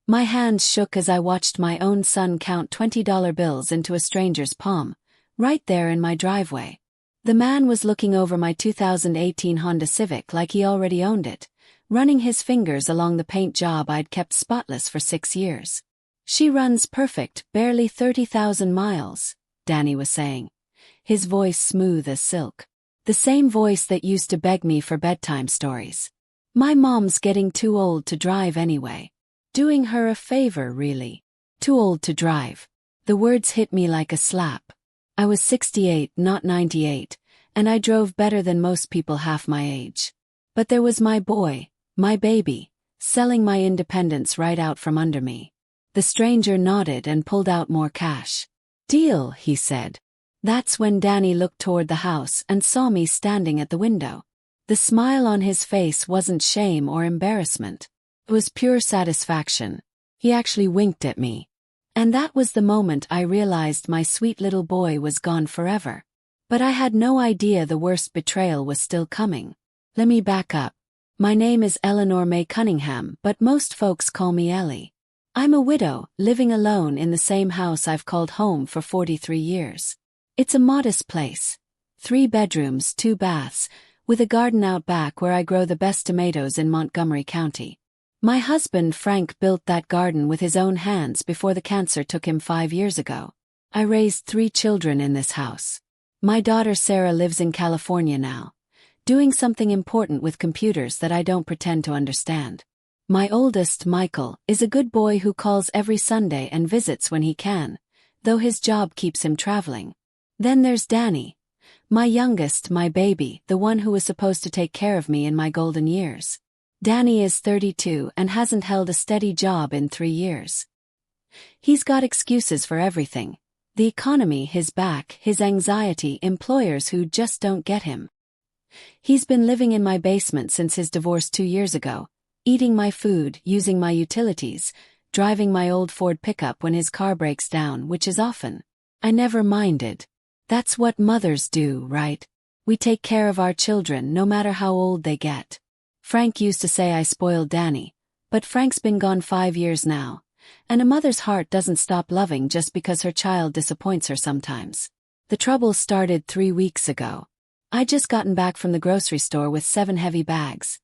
My hands shook as I watched my own son count $20 bills into a stranger's palm, right there in my driveway. The man was looking over my 2018 Honda Civic like he already owned it, running his fingers along the paint job I'd kept spotless for 6 years. "She runs perfect, barely 30,000 miles, Danny was saying, his voice smooth as silk. The same voice that used to beg me for bedtime stories. My mom's getting too old to drive anyway. Doing her a favor, really. Too old to drive. The words hit me like a slap. I was 68, not 98, and I drove better than most people half my age. But there was my boy, my baby, selling my independence right out from under me. The stranger nodded and pulled out more cash. "Deal," he said. That's when Danny looked toward the house and saw me standing at the window. The smile on his face wasn't shame or embarrassment. It was pure satisfaction. He actually winked at me. And that was the moment I realized my sweet little boy was gone forever. But I had no idea the worst betrayal was still coming. Let me back up. My name is Eleanor May Cunningham, but most folks call me Ellie. I'm a widow, living alone in the same house I've called home for 43 years. It's a modest place. 3 bedrooms, 2 baths, with a garden out back where I grow the best tomatoes in Montgomery County. My husband Frank built that garden with his own hands before the cancer took him 5 years ago. I raised 3 children in this house. My daughter Sarah lives in California now, doing something important with computers that I don't pretend to understand. My oldest, Michael, is a good boy who calls every Sunday and visits when he can, though his job keeps him traveling. Then there's Danny, my youngest, my baby, the one who was supposed to take care of me in my golden years. Danny is 32 and hasn't held a steady job in 3 years. He's got excuses for everything. The economy, his back, his anxiety, employers who just don't get him. He's been living in my basement since his divorce 2 years ago, eating my food, using my utilities, driving my old Ford pickup when his car breaks down, which is often. I never minded. That's what mothers do, right? We take care of our children no matter how old they get. Frank used to say I spoiled Danny, but Frank's been gone 5 years now, and a mother's heart doesn't stop loving just because her child disappoints her sometimes. The trouble started 3 weeks ago. I'd just gotten back from the grocery store with 7 heavy bags.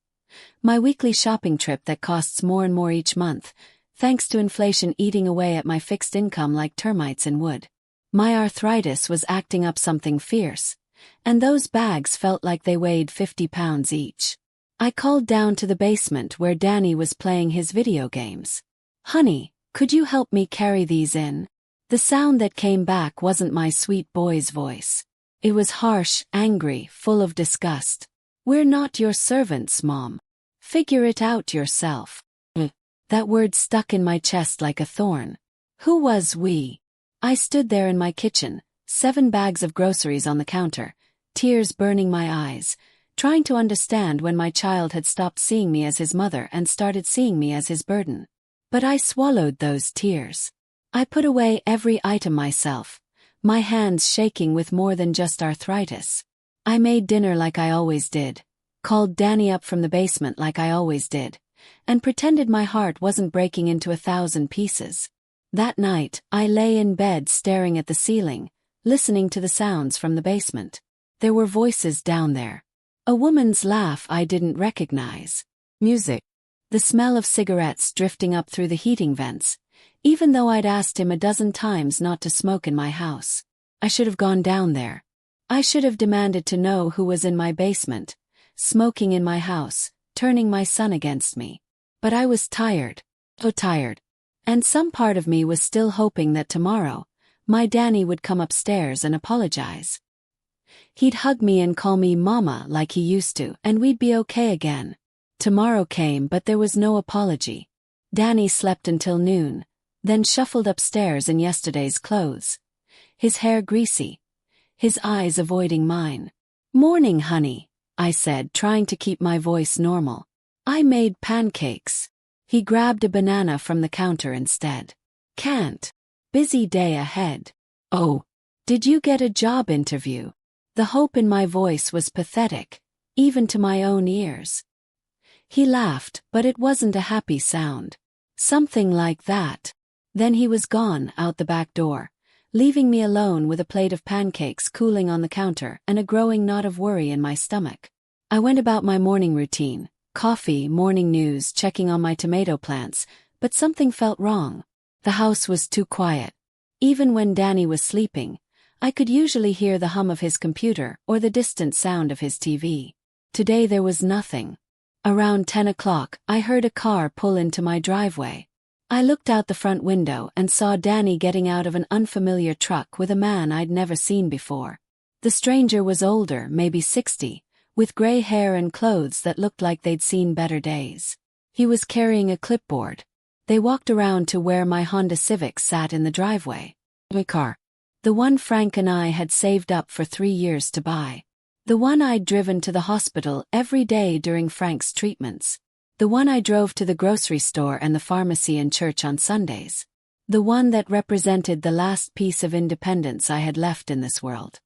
My weekly shopping trip that costs more and more each month, thanks to inflation eating away at my fixed income like termites in wood. My arthritis was acting up something fierce, and those bags felt like they weighed 50 pounds each. I called down to the basement where Danny was playing his video games. "Honey, could you help me carry these in?" The sound that came back wasn't my sweet boy's voice. It was harsh, angry, full of disgust. "We're not your servants, Mom. Figure it out yourself." That word stuck in my chest like a thorn. Who was we? I stood there in my kitchen, 7 bags of groceries on the counter, tears burning my eyes, trying to understand when my child had stopped seeing me as his mother and started seeing me as his burden. But I swallowed those tears. I put away every item myself, my hands shaking with more than just arthritis. I made dinner like I always did, called Danny up from the basement like I always did, and pretended my heart wasn't breaking into 1,000 pieces. That night, I lay in bed staring at the ceiling, listening to the sounds from the basement. There were voices down there. A woman's laugh I didn't recognize. Music. The smell of cigarettes drifting up through the heating vents, even though I'd asked him a dozen times not to smoke in my house. I should have gone down there. I should have demanded to know who was in my basement, smoking in my house, turning my son against me. But I was tired. So tired. And some part of me was still hoping that tomorrow, my Danny would come upstairs and apologize. He'd hug me and call me Mama like he used to, and we'd be okay again. Tomorrow came, but there was no apology. Danny slept until noon, then shuffled upstairs in yesterday's clothes. His hair greasy, his eyes avoiding mine. "Morning, honey," I said, trying to keep my voice normal. "I made pancakes." He grabbed a banana from the counter instead. "Can't. Busy day ahead." "Oh, did you get a job interview?" The hope in my voice was pathetic, even to my own ears. He laughed, but it wasn't a happy sound. Something like that. Then he was gone out the back door, leaving me alone with a plate of pancakes cooling on the counter and a growing knot of worry in my stomach. I went about my morning routine, coffee, morning news, checking on my tomato plants, but something felt wrong. The house was too quiet. Even when Danny was sleeping, I could usually hear the hum of his computer or the distant sound of his TV. Today there was nothing. Around 10 o'clock, I heard a car pull into my driveway. I looked out the front window and saw Danny getting out of an unfamiliar truck with a man I'd never seen before. The stranger was older, maybe 60, with gray hair and clothes that looked like they'd seen better days. He was carrying a clipboard. They walked around to where my Honda Civic sat in the driveway. My car. The one Frank and I had saved up for 3 years to buy. The one I'd driven to the hospital every day during Frank's treatments. The one I drove to the grocery store and the pharmacy and church on Sundays. The one that represented the last piece of independence I had left in this world.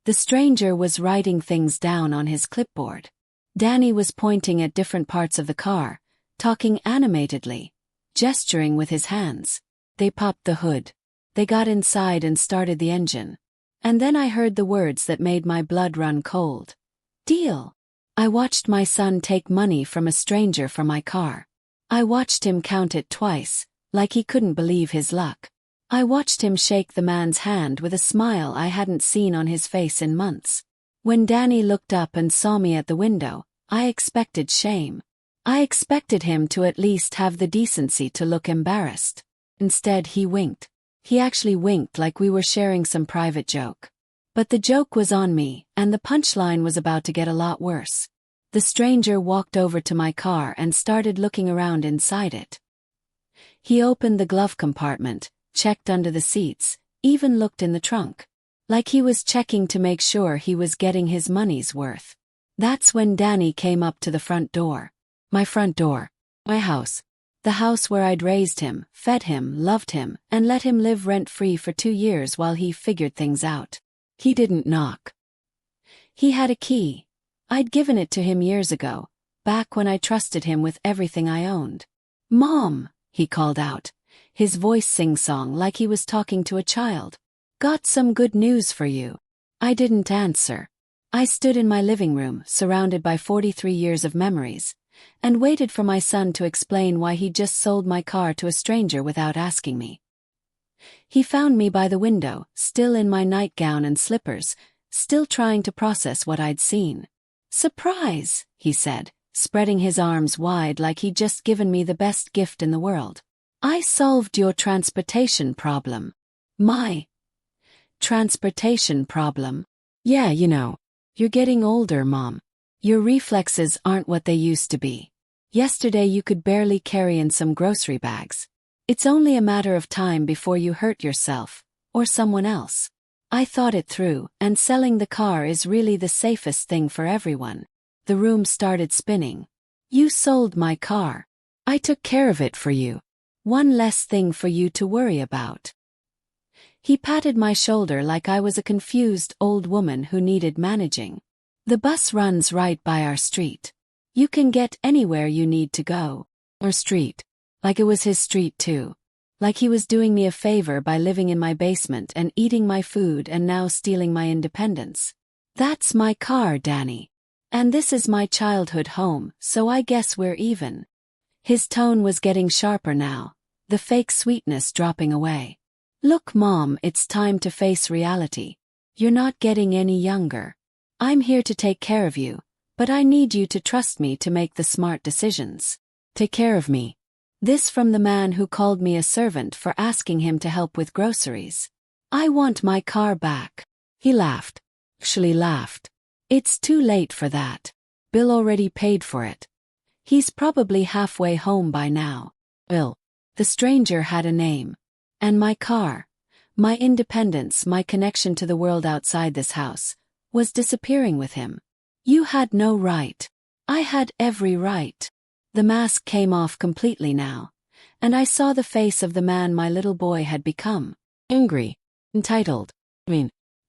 The stranger was writing things down on his clipboard. Danny was pointing at different parts of the car, talking animatedly, gesturing with his hands. They popped the hood. They got inside and started the engine. And then I heard the words that made my blood run cold. Deal. I watched my son take money from a stranger for my car. I watched him count it twice, like he couldn't believe his luck. I watched him shake the man's hand with a smile I hadn't seen on his face in months. When Danny looked up and saw me at the window, I expected shame. I expected him to at least have the decency to look embarrassed. Instead, he winked. He actually winked like we were sharing some private joke. But the joke was on me, and the punchline was about to get a lot worse. The stranger walked over to my car and started looking around inside it. He opened the glove compartment, checked under the seats, even looked in the trunk. Like he was checking to make sure he was getting his money's worth. That's when Danny came up to the front door. My front door. My house. The house where I'd raised him, fed him, loved him, and let him live rent-free for 2 years while he figured things out. He didn't knock. He had a key. I'd given it to him years ago, back when I trusted him with everything I owned. "Mom," he called out, his voice sing-song like he was talking to a child. "Got some good news for you." I didn't answer. I stood in my living room, surrounded by 43 years of memories, and waited for my son to explain why he'd just sold my car to a stranger without asking me. He found me by the window, still in my nightgown and slippers, still trying to process what I'd seen. "Surprise," he said, spreading his arms wide like he'd just given me the best gift in the world. "I solved your transportation problem." "My transportation problem?" "Yeah, you know. You're getting older, Mom. Your reflexes aren't what they used to be. Yesterday you could barely carry in some grocery bags. It's only a matter of time before you hurt yourself, or someone else." I thought it through, and selling the car is really the safest thing for everyone. The room started spinning. "You sold my car. I took care of it for you. One less thing for you to worry about." He patted my shoulder like I was a confused old woman who needed managing. "The bus runs right by our street. You can get anywhere you need to go." Our street. Like it was his street too. Like he was doing me a favor by living in my basement and eating my food and now stealing my independence. "That's my car, Danny. And this is my childhood home, so I guess we're even." His tone was getting sharper now, the fake sweetness dropping away. "Look, Mom, it's time to face reality. You're not getting any younger. I'm here to take care of you, but I need you to trust me to make the smart decisions." Take care of me. This from the man who called me a servant for asking him to help with groceries. "I want my car back." He laughed. Actually laughed. "It's too late for that. Bill already paid for it. He's probably halfway home by now." Bill. The stranger had a name. And my car, my independence, my connection to the world outside this house, was disappearing with him. "You had no right." I had every right. The mask came off completely now, and I saw the face of the man my little boy had become. Angry. Entitled.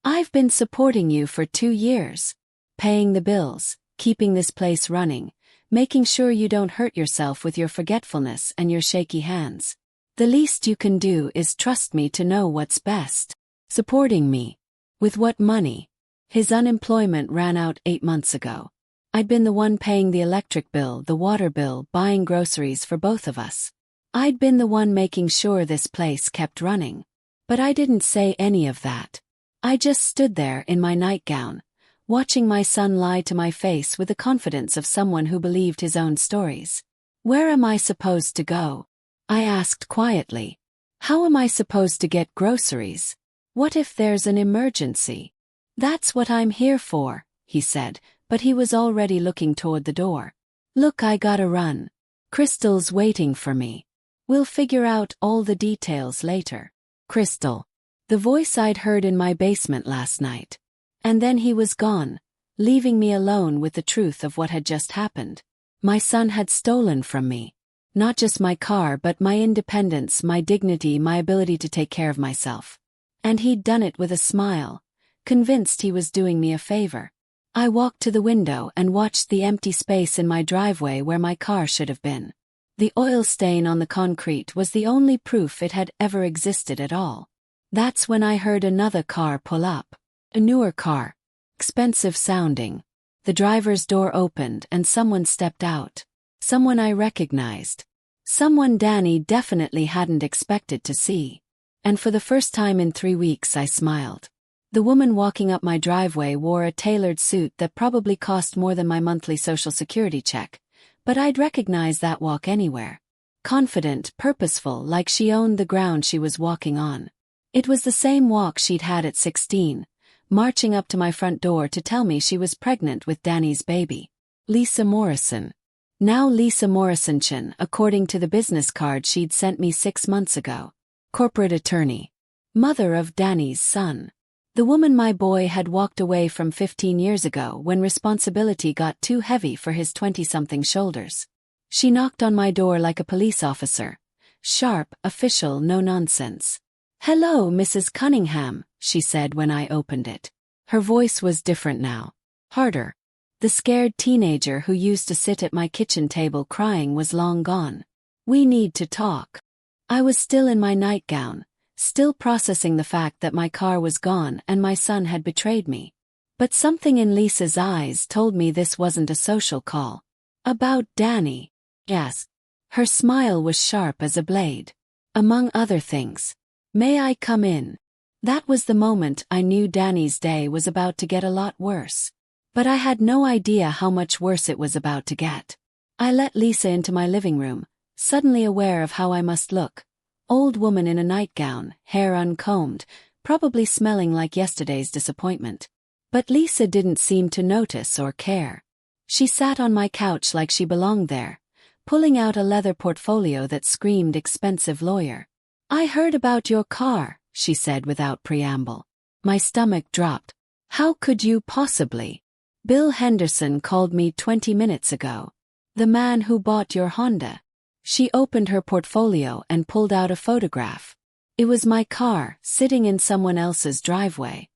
I've been supporting you for 2 years. Paying the bills, keeping this place running, making sure you don't hurt yourself with your forgetfulness and your shaky hands. The least you can do is trust me to know what's best. Supporting me. With what money? His unemployment ran out 8 months ago. I'd been the one paying the electric bill, the water bill, buying groceries for both of us. I'd been the one making sure this place kept running. But I didn't say any of that. I just stood there in my nightgown, watching my son lie to my face with the confidence of someone who believed his own stories. Where am I supposed to go? I asked quietly. How am I supposed to get groceries? What if there's an emergency? That's what I'm here for, he said, but he was already looking toward the door. Look, I gotta run. Crystal's waiting for me. We'll figure out all the details later. Crystal. The voice I'd heard in my basement last night. And then he was gone, leaving me alone with the truth of what had just happened. My son had stolen from me. Not just my car, but my independence, my dignity, my ability to take care of myself. And he'd done it with a smile, convinced he was doing me a favor. I walked to the window and watched the empty space in my driveway where my car should have been. The oil stain on the concrete was the only proof it had ever existed at all. That's when I heard another car pull up. A newer car. Expensive sounding. The driver's door opened and someone stepped out. Someone I recognized. Someone Danny definitely hadn't expected to see. And for the first time in 3 weeks I smiled. The woman walking up my driveway wore a tailored suit that probably cost more than my monthly Social Security check, but I'd recognize that walk anywhere. Confident, purposeful, like she owned the ground she was walking on. It was the same walk she'd had at 16, marching up to my front door to tell me she was pregnant with Danny's baby. Lisa Morrison. Now Lisa Morrison, according to the business card she'd sent me 6 months ago. Corporate attorney. Mother of Danny's son. The woman my boy had walked away from 15 years ago when responsibility got too heavy for his 20-something shoulders. She knocked on my door like a police officer. Sharp, official, no nonsense. "Hello, Mrs. Cunningham," she said when I opened it. Her voice was different now. Harder. The scared teenager who used to sit at my kitchen table crying was long gone. "We need to talk." I was still in my nightgown, still processing the fact that my car was gone and my son had betrayed me. But something in Lisa's eyes told me this wasn't a social call. About Danny. Yes. Her smile was sharp as a blade. Among other things. "May I come in?" That was the moment I knew Danny's day was about to get a lot worse. But I had no idea how much worse it was about to get. I let Lisa into my living room, suddenly aware of how I must look. Old woman in a nightgown, hair uncombed, probably smelling like yesterday's disappointment. But Lisa didn't seem to notice or care. She sat on my couch like she belonged there, pulling out a leather portfolio that screamed expensive lawyer. "I heard about your car," she said without preamble. My stomach dropped. "How could you possibly? Bill Henderson called me 20 minutes ago. The man who bought your Honda." She opened her portfolio and pulled out a photograph. It was my car, sitting in someone else's driveway.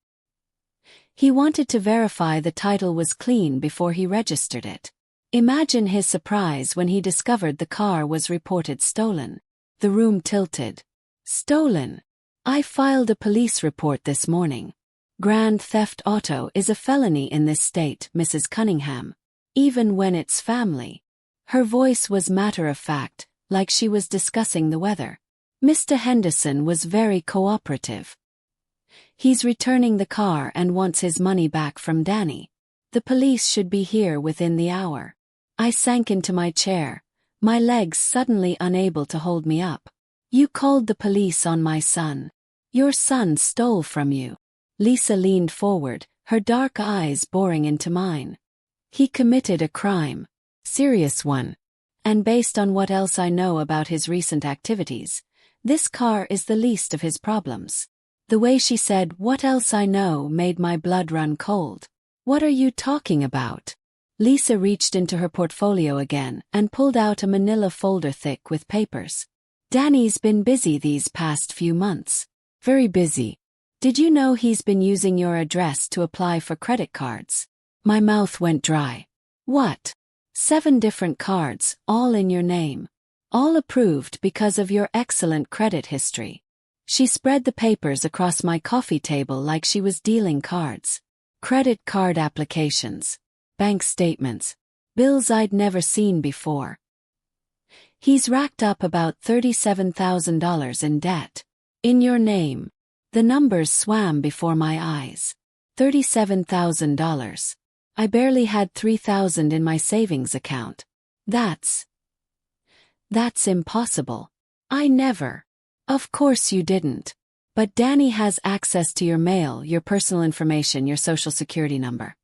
He wanted to verify the title was clean before he registered it. Imagine his surprise when he discovered the car was reported stolen. The room tilted. "Stolen? I filed a police report this morning. Grand theft auto is a felony in this state, Mrs. Cunningham. Even when it's family." Her voice was matter-of-fact, like she was discussing the weather. "Mr. Henderson was very cooperative. He's returning the car and wants his money back from Danny. The police should be here within the hour." I sank into my chair, my legs suddenly unable to hold me up. "You called the police on my son. Your son stole from you." Lisa leaned forward, her dark eyes boring into mine. "He committed a crime. Serious one. And based on what else I know about his recent activities, this car is the least of his problems." The way she said, "What else I know," made my blood run cold. "What are you talking about?" Lisa reached into her portfolio again and pulled out a manila folder thick with papers. "Danny's been busy these past few months. Very busy. Did you know he's been using your address to apply for credit cards?" My mouth went dry. "What?" 7 different cards, all in your name. All approved because of your excellent credit history. She spread the papers across my coffee table like she was dealing cards. Credit card applications, bank statements, bills I'd never seen before. He's racked up about $37,000 in debt. In your name. The numbers swam before my eyes. $37,000. I barely had $3,000 in my savings account. That's impossible. I never. Of course you didn't. But Danny has access to your mail, your personal information, your social security number.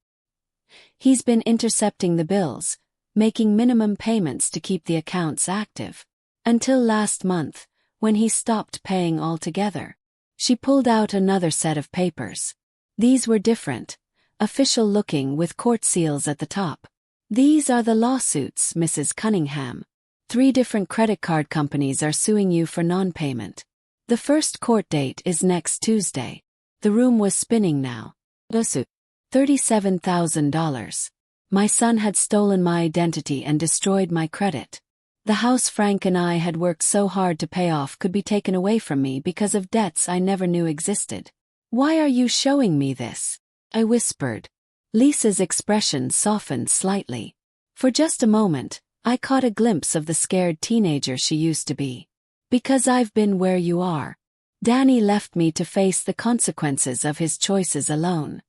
He's been intercepting the bills, making minimum payments to keep the accounts active. Until last month, when he stopped paying altogether. She pulled out another set of papers. These were different, official looking with court seals at the top. These are the lawsuits, Mrs. Cunningham. 3 different credit card companies are suing you for non-payment. The first court date is next Tuesday. The room was spinning now. Lawsuit. $37,000. My son had stolen my identity and destroyed my credit. The house Frank and I had worked so hard to pay off could be taken away from me because of debts I never knew existed. Why are you showing me this? I whispered. Lisa's expression softened slightly. For just a moment, I caught a glimpse of the scared teenager she used to be. Because I've been where you are. Danny left me to face the consequences of his choices alone.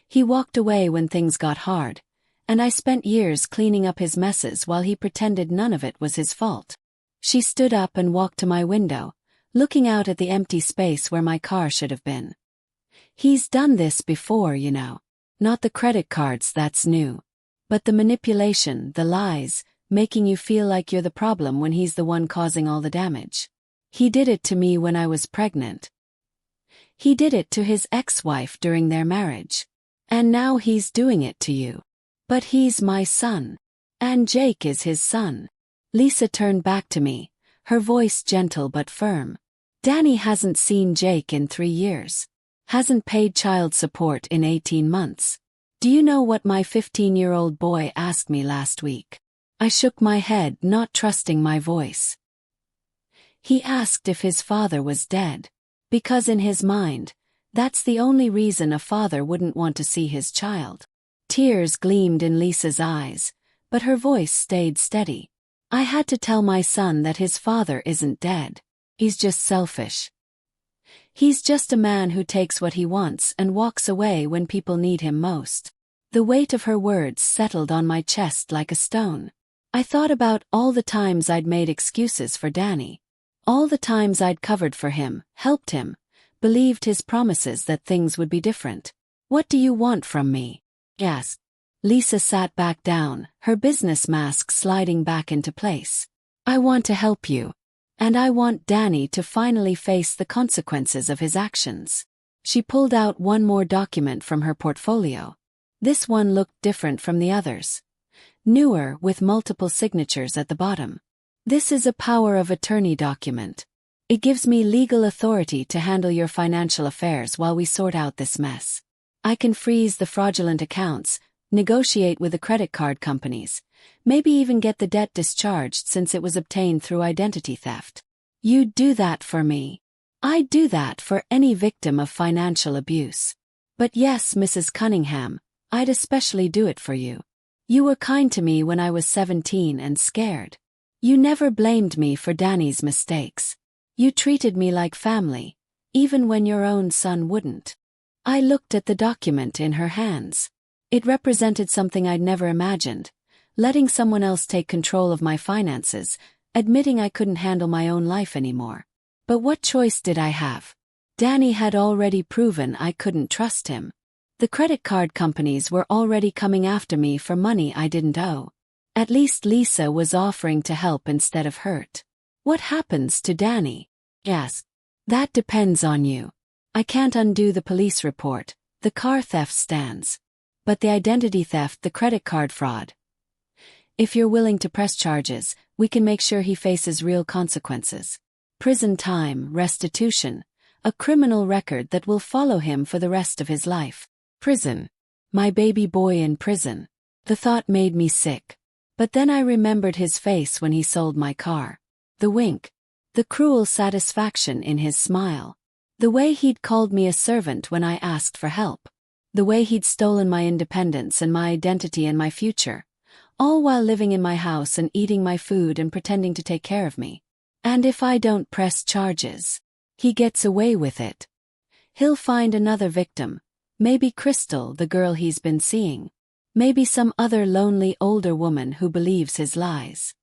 He walked away when things got hard, and I spent years cleaning up his messes while he pretended none of it was his fault. She stood up and walked to my window, looking out at the empty space where my car should have been. He's done this before, you know. Not the credit cards, that's new. But the manipulation, the lies, making you feel like you're the problem when he's the one causing all the damage. He did it to me when I was pregnant. He did it to his ex-wife during their marriage. And now he's doing it to you. But he's my son. And Jake is his son. Lisa turned back to me, her voice gentle but firm. Danny hasn't seen Jake in 3 years. Hasn't paid child support in 18 months. Do you know what my 15-year-old boy asked me last week? I shook my head, not trusting my voice. He asked if his father was dead. Because in his mind, that's the only reason a father wouldn't want to see his child. Tears gleamed in Lisa's eyes, but her voice stayed steady. I had to tell my son that his father isn't dead. He's just selfish. He's just a man who takes what he wants and walks away when people need him most. The weight of her words settled on my chest like a stone. I thought about all the times I'd made excuses for Danny. All the times I'd covered for him, helped him, believed his promises that things would be different. What do you want from me? Yes. Lisa sat back down, her business mask sliding back into place. I want to help you. And I want Danny to finally face the consequences of his actions. She pulled out one more document from her portfolio. This one looked different from the others. Newer, with multiple signatures at the bottom. This is a power of attorney document. It gives me legal authority to handle your financial affairs while we sort out this mess. I can freeze the fraudulent accounts, negotiate with the credit card companies, maybe even get the debt discharged since it was obtained through identity theft. You'd do that for me. I'd do that for any victim of financial abuse. But yes, Mrs. Cunningham, I'd especially do it for you. You were kind to me when I was 17 and scared. You never blamed me for Danny's mistakes. You treated me like family, even when your own son wouldn't. I looked at the document in her hands. It represented something I'd never imagined. Letting someone else take control of my finances, admitting I couldn't handle my own life anymore. But what choice did I have? Danny had already proven I couldn't trust him. The credit card companies were already coming after me for money I didn't owe. At least Lisa was offering to help instead of hurt. What happens to Danny? Yes. That depends on you. I can't undo the police report, the car theft stands. But the identity theft, the credit card fraud. If you're willing to press charges, we can make sure he faces real consequences. Prison time, restitution, a criminal record that will follow him for the rest of his life. Prison. My baby boy in prison. The thought made me sick. But then I remembered his face when he sold my car. The wink. The cruel satisfaction in his smile. The way he'd called me a servant when I asked for help. The way he'd stolen my independence and my identity and my future. All while living in my house and eating my food and pretending to take care of me. And if I don't press charges, he gets away with it. He'll find another victim. Maybe Crystal, the girl he's been seeing. Maybe some other lonely older woman who believes his lies.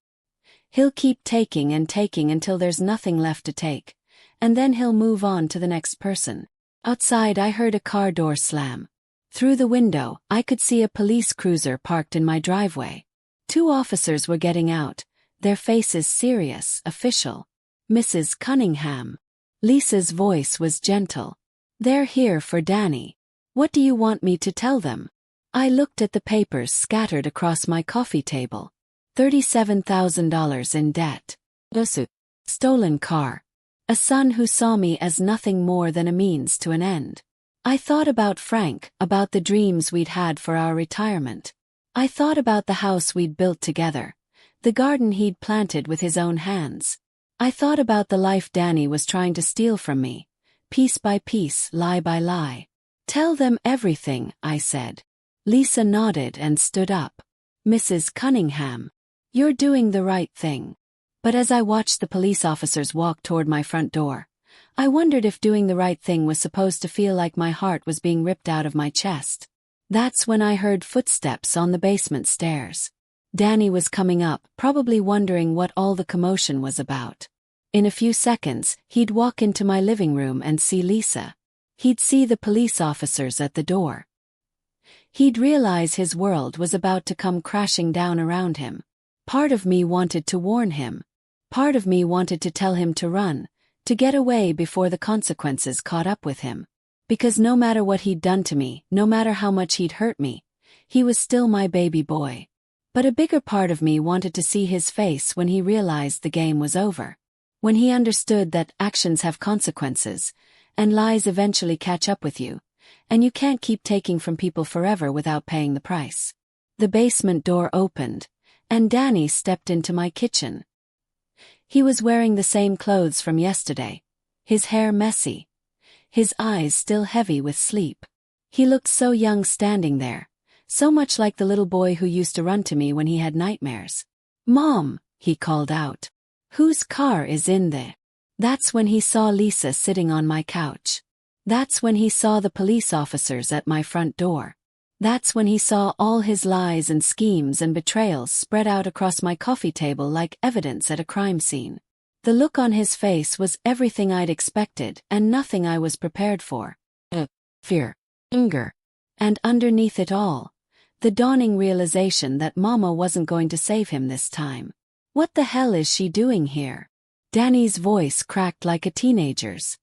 He'll keep taking and taking until there's nothing left to take, and then he'll move on to the next person. Outside I heard a car door slam. Through the window, I could see a police cruiser parked in my driveway. 2 officers were getting out, their faces serious, official. Mrs. Cunningham. Lisa's voice was gentle. They're here for Danny. What do you want me to tell them? I looked at the papers scattered across my coffee table. $37,000 in debt. Lawsuit. Stolen car. A son who saw me as nothing more than a means to an end. I thought about Frank, about the dreams we'd had for our retirement. I thought about the house we'd built together, the garden he'd planted with his own hands. I thought about the life Danny was trying to steal from me, piece by piece, lie by lie. Tell them everything, I said. Lisa nodded and stood up. Mrs. Cunningham. You're doing the right thing. But as I watched the police officers walk toward my front door, I wondered if doing the right thing was supposed to feel like my heart was being ripped out of my chest. That's when I heard footsteps on the basement stairs. Danny was coming up, probably wondering what all the commotion was about. In a few seconds, he'd walk into my living room and see Lisa. He'd see the police officers at the door. He'd realize his world was about to come crashing down around him. Part of me wanted to warn him. Part of me wanted to tell him to run, to get away before the consequences caught up with him. Because no matter what he'd done to me, no matter how much he'd hurt me, he was still my baby boy. But a bigger part of me wanted to see his face when he realized the game was over. When he understood that actions have consequences, and lies eventually catch up with you, and you can't keep taking from people forever without paying the price. The basement door opened, and Danny stepped into my kitchen. He was wearing the same clothes from yesterday, his hair messy, his eyes still heavy with sleep. He looked so young standing there, so much like the little boy who used to run to me when he had nightmares. "Mom," he called out. "Whose car is in there?" That's when he saw Lisa sitting on my couch. That's when he saw the police officers at my front door. That's when he saw all his lies and schemes and betrayals spread out across my coffee table like evidence at a crime scene. The look on his face was everything I'd expected and nothing I was prepared for. Fear. Anger. And underneath it all, the dawning realization that Mama wasn't going to save him this time. What the hell is she doing here? Danny's voice cracked like a teenager's.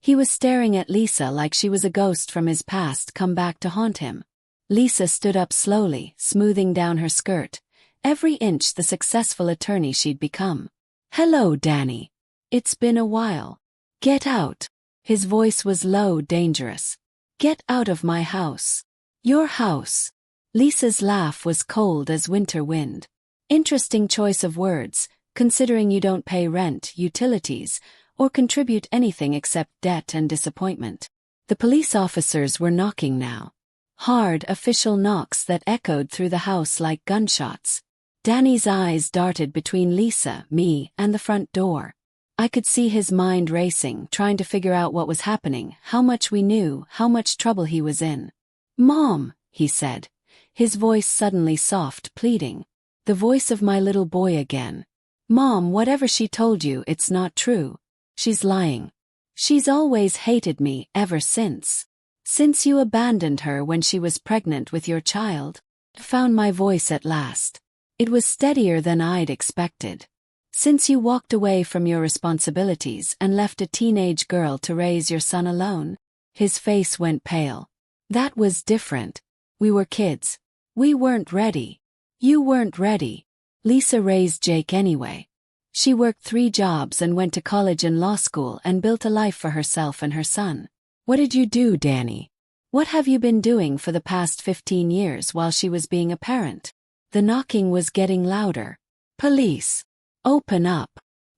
He was staring at Lisa like she was a ghost from his past come back to haunt him. Lisa stood up slowly, smoothing down her skirt, every inch the successful attorney she'd become. "Hello, Danny. It's been a while. Get out." His voice was low, dangerous. "Get out of my house. Your house." Lisa's laugh was cold as winter wind. Interesting choice of words, considering you don't pay rent, utilities, or contribute anything except debt and disappointment. The police officers were knocking now. Hard, official knocks that echoed through the house like gunshots. Danny's eyes darted between Lisa, me, and the front door. I could see his mind racing, trying to figure out what was happening, how much we knew, how much trouble he was in. "Mom," he said, his voice suddenly soft, pleading. The voice of my little boy again. "Mom, whatever she told you, it's not true. She's lying. She's always hated me, ever since. Since you abandoned her when she was pregnant with your child." I found my voice at last. It was steadier than I'd expected. "Since you walked away from your responsibilities and left a teenage girl to raise your son alone." His face went pale. "That was different. We were kids. We weren't ready. You weren't ready." Lisa raised Jake anyway. She worked 3 jobs and went to college and law school and built a life for herself and her son. "What did you do, Danny? What have you been doing for the past 15 years while she was being a parent?" The knocking was getting louder. Police. Open up.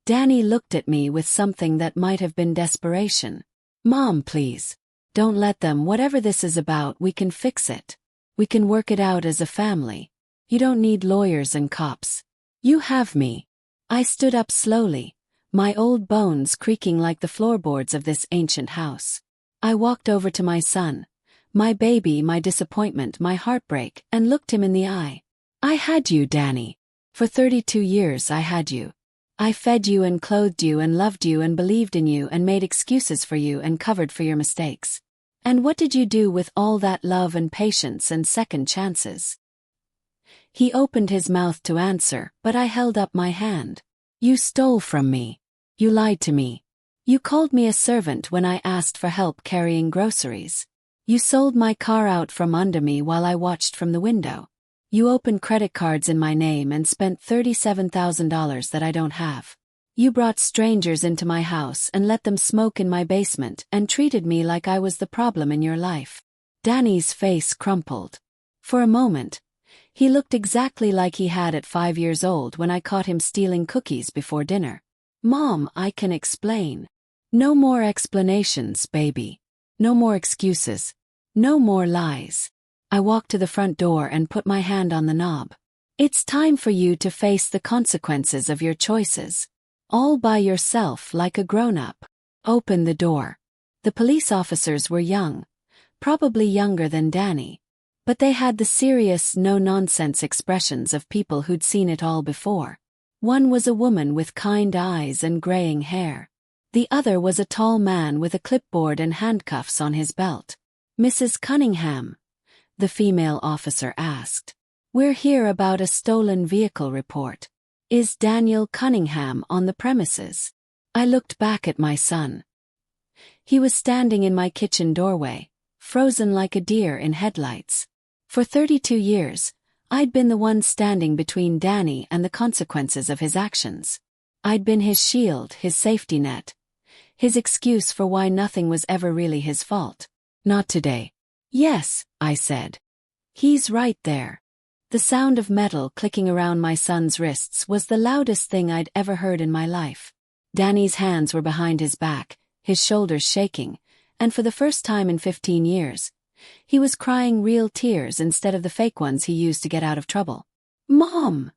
Danny looked at me with something that might have been desperation. Mom, please. Don't let them. Whatever this is about, we can fix it. We can work it out as a family. You don't need lawyers and cops. You have me. I stood up slowly, my old bones creaking like the floorboards of this ancient house. I walked over to my son, my baby, my disappointment, my heartbreak, and looked him in the eye. I had you, Danny. For 32 years I had you. I fed you and clothed you and loved you and believed in you and made excuses for you and covered for your mistakes. And what did you do with all that love and patience and second chances? He opened his mouth to answer, but I held up my hand. You stole from me. You lied to me. You called me a servant when I asked for help carrying groceries. You sold my car out from under me while I watched from the window. You opened credit cards in my name and spent $37,000 that I don't have. You brought strangers into my house and let them smoke in my basement and treated me like I was the problem in your life. Danny's face crumpled. For a moment, he looked exactly like he had at 5 years old when I caught him stealing cookies before dinner. Mom, I can explain. No more explanations, baby. No more excuses. No more lies. I walked to the front door and put my hand on the knob. It's time for you to face the consequences of your choices. All by yourself like a grown-up. Open the door. The police officers were young, probably younger than Danny. But they had the serious, no-nonsense expressions of people who'd seen it all before. One was a woman with kind eyes and graying hair. The other was a tall man with a clipboard and handcuffs on his belt. Mrs. Cunningham, the female officer asked. We're here about a stolen vehicle report. Is Daniel Cunningham on the premises? I looked back at my son. He was standing in my kitchen doorway, frozen like a deer in headlights. For 32 years, I'd been the one standing between Danny and the consequences of his actions. I'd been his shield, his safety net, his excuse for why nothing was ever really his fault. Not today. Yes, I said. He's right there. The sound of metal clicking around my son's wrists was the loudest thing I'd ever heard in my life. Danny's hands were behind his back, his shoulders shaking, and for the first time in 15 years, he was crying real tears instead of the fake ones he used to get out of trouble. Mom!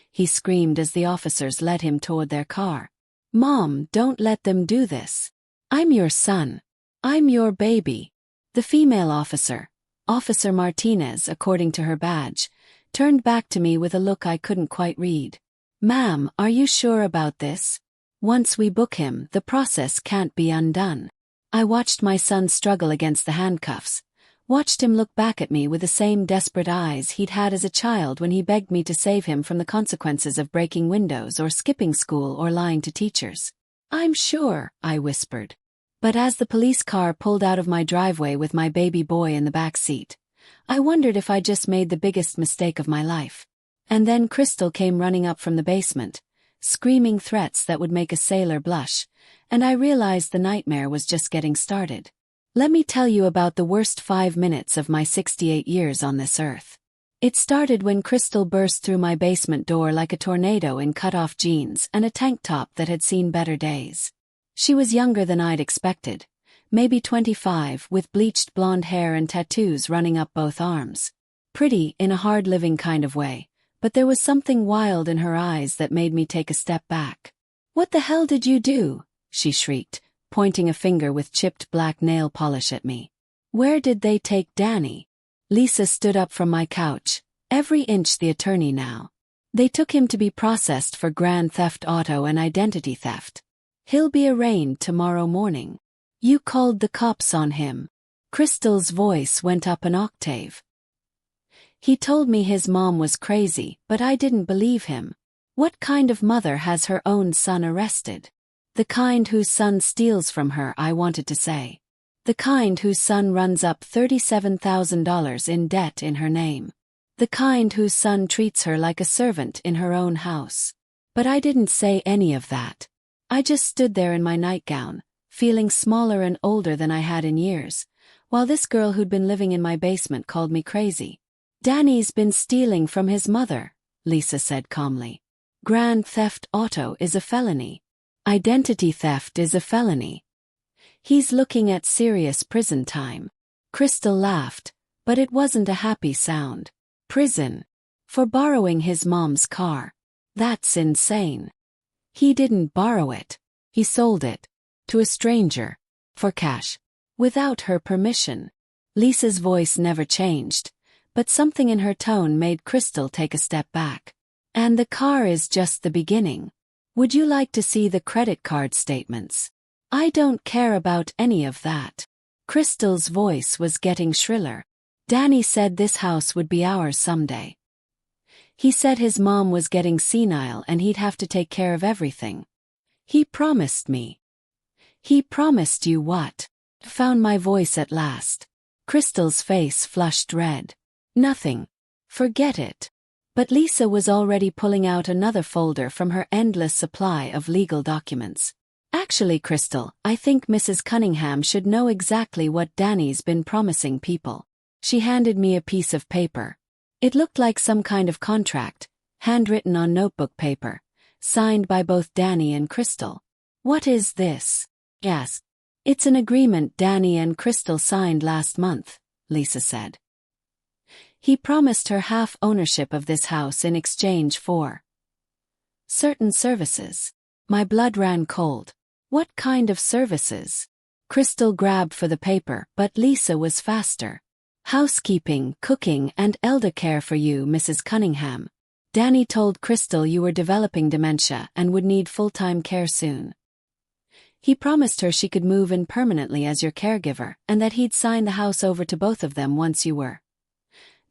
He screamed as the officers led him toward their car. Mom, don't let them do this. I'm your son. I'm your baby. The female officer, Officer Martinez according to her badge, turned back to me with a look I couldn't quite read. Ma'am, are you sure about this? Once we book him, the process can't be undone. I watched my son struggle against the handcuffs. Watched him look back at me with the same desperate eyes he'd had as a child when he begged me to save him from the consequences of breaking windows or skipping school or lying to teachers. I'm sure, I whispered. But as the police car pulled out of my driveway with my baby boy in the back seat, I wondered if I just made the biggest mistake of my life. And then Crystal came running up from the basement, screaming threats that would make a sailor blush, and I realized the nightmare was just getting started. Let me tell you about the worst 5 minutes of my 68 years on this earth. It started when Crystal burst through my basement door like a tornado in cut-off jeans and a tank top that had seen better days. She was younger than I'd expected, maybe 25, with bleached blonde hair and tattoos running up both arms. Pretty in a hard-living kind of way, but there was something wild in her eyes that made me take a step back. What the hell did you do? She shrieked, pointing a finger with chipped black nail polish at me. Where did they take Danny? Lisa stood up from my couch, every inch the attorney now. They took him to be processed for grand theft auto and identity theft. He'll be arraigned tomorrow morning. You called the cops on him. Crystal's voice went up an octave. He told me his mom was crazy, but I didn't believe him. What kind of mother has her own son arrested? The kind whose son steals from her, I wanted to say. The kind whose son runs up $37,000 in debt in her name. The kind whose son treats her like a servant in her own house. But I didn't say any of that. I just stood there in my nightgown, feeling smaller and older than I had in years, while this girl who'd been living in my basement called me crazy. Danny's been stealing from his mother, Lisa said calmly. Grand theft auto is a felony. Identity theft is a felony. He's looking at serious prison time. Crystal laughed, but it wasn't a happy sound. Prison? For borrowing his mom's car. That's insane. He didn't borrow it. He sold it. To a stranger. For cash. Without her permission. Lisa's voice never changed, but something in her tone made Crystal take a step back. And the car is just the beginning. Would you like to see the credit card statements? I don't care about any of that. Crystal's voice was getting shriller. Danny said this house would be ours someday. He said his mom was getting senile and he'd have to take care of everything. He promised me. He promised you what? Found my voice at last. Crystal's face flushed red. Nothing. Forget it. But Lisa was already pulling out another folder from her endless supply of legal documents. Actually, Crystal, I think Mrs. Cunningham should know exactly what Danny's been promising people. She handed me a piece of paper. It looked like some kind of contract, handwritten on notebook paper, signed by both Danny and Crystal. What is this? Yes. It's an agreement Danny and Crystal signed last month, Lisa said. He promised her half ownership of this house in exchange for certain services. My blood ran cold. What kind of services? Crystal grabbed for the paper, but Lisa was faster. Housekeeping, cooking, and elder care for you, Mrs. Cunningham. Danny told Crystal you were developing dementia and would need full-time care soon. He promised her she could move in permanently as your caregiver and that he'd sign the house over to both of them once you were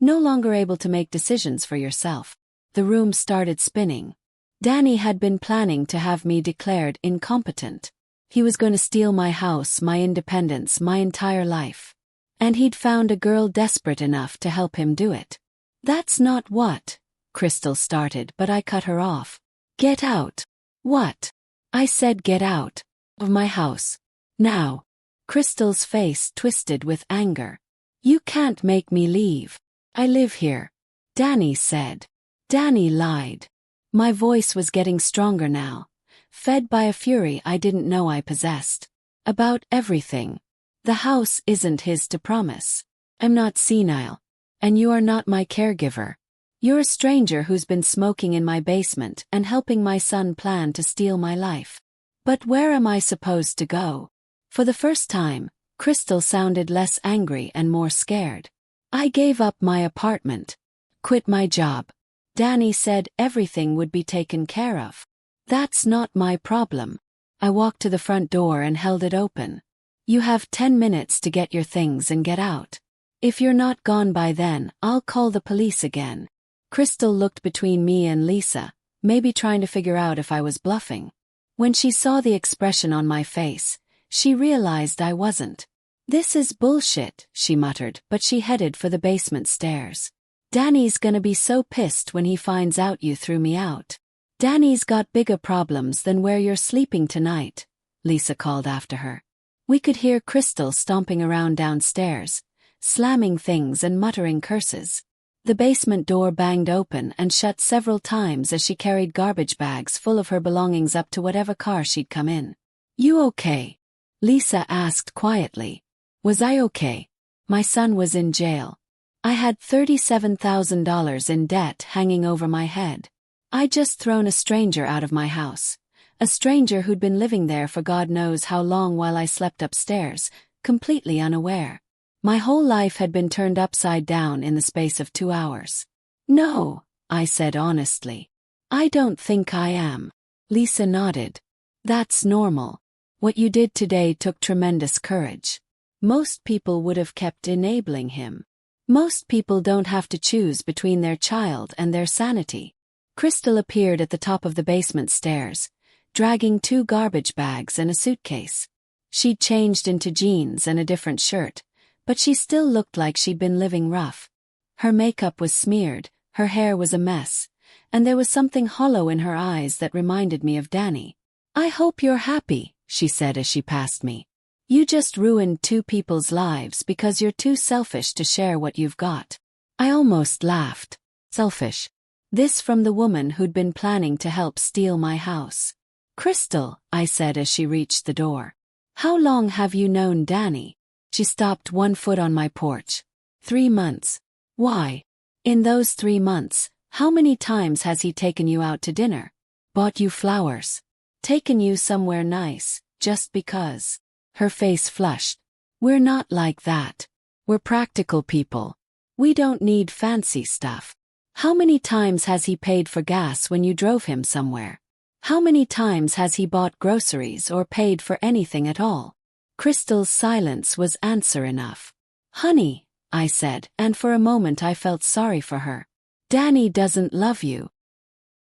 no longer able to make decisions for yourself. The room started spinning. Danny had been planning to have me declared incompetent. He was going to steal my house, my independence, my entire life. And he'd found a girl desperate enough to help him do it. That's not what, Crystal started, but I cut her off. Get out. What? I said get out. Of my house. Now. Crystal's face twisted with anger. You can't make me leave. I live here. Danny said. Danny lied. My voice was getting stronger now, fed by a fury I didn't know I possessed. About everything. The house isn't his to promise. I'm not senile. And you are not my caregiver. You're a stranger who's been smoking in my basement and helping my son plan to steal my life. But where am I supposed to go? For the first time, Crystal sounded less angry and more scared. I gave up my apartment. Quit my job. Danny said everything would be taken care of. That's not my problem. I walked to the front door and held it open. You have 10 minutes to get your things and get out. If you're not gone by then, I'll call the police again. Crystal looked between me and Lisa, maybe trying to figure out if I was bluffing. When she saw the expression on my face, she realized I wasn't. This is bullshit, she muttered, but she headed for the basement stairs. Danny's gonna be so pissed when he finds out you threw me out. Danny's got bigger problems than where you're sleeping tonight, Lisa called after her. We could hear Crystal stomping around downstairs, slamming things and muttering curses. The basement door banged open and shut several times as she carried garbage bags full of her belongings up to whatever car she'd come in. You okay? Lisa asked quietly. Was I okay? My son was in jail. I had $37,000 in debt hanging over my head. I'd just thrown a stranger out of my house. A stranger who'd been living there for God knows how long while I slept upstairs, completely unaware. My whole life had been turned upside down in the space of 2 hours. No, I said honestly. I don't think I am. Lisa nodded. That's normal. What you did today took tremendous courage. Most people would have kept enabling him. Most people don't have to choose between their child and their sanity. Crystal appeared at the top of the basement stairs, dragging 2 garbage bags and a suitcase. She'd changed into jeans and a different shirt, but she still looked like she'd been living rough. Her makeup was smeared, her hair was a mess, and there was something hollow in her eyes that reminded me of Danny. I hope you're happy, she said as she passed me. You just ruined 2 people's lives because you're too selfish to share what you've got. I almost laughed. Selfish. This from the woman who'd been planning to help steal my house. Crystal, I said as she reached the door. How long have you known Danny? She stopped 1 foot on my porch. 3 months. Why? In those 3 months, how many times has he taken you out to dinner? Bought you flowers? Taken you somewhere nice, just because? Her face flushed. We're not like that. We're practical people. We don't need fancy stuff. How many times has he paid for gas when you drove him somewhere? How many times has he bought groceries or paid for anything at all? Crystal's silence was answer enough. Honey, I said, and for a moment I felt sorry for her. Danny doesn't love you,